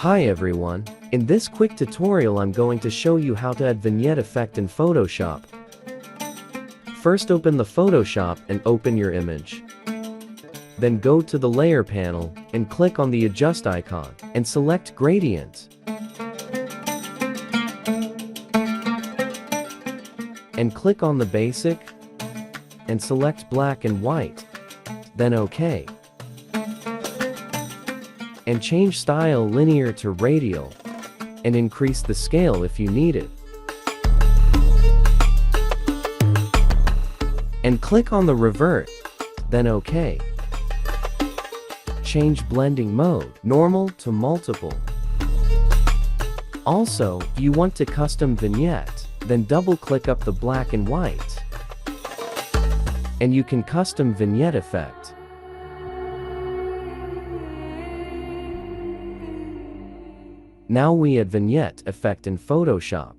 Hi everyone, in this quick tutorial I'm going to show you how to add vignette effect in Photoshop. First open the Photoshop and open your image. Then go to the layer panel and click on the adjust icon and select gradient. And click on the basic and select black and white. Then OK. And change style linear to radial, and increase the scale if you need it. And click on the revert, then OK. Change blending mode, normal to multiple. Also, if you want to custom vignette, then double-click up the black and white. And you can custom vignette effect. Now we add vignette effect in Photoshop.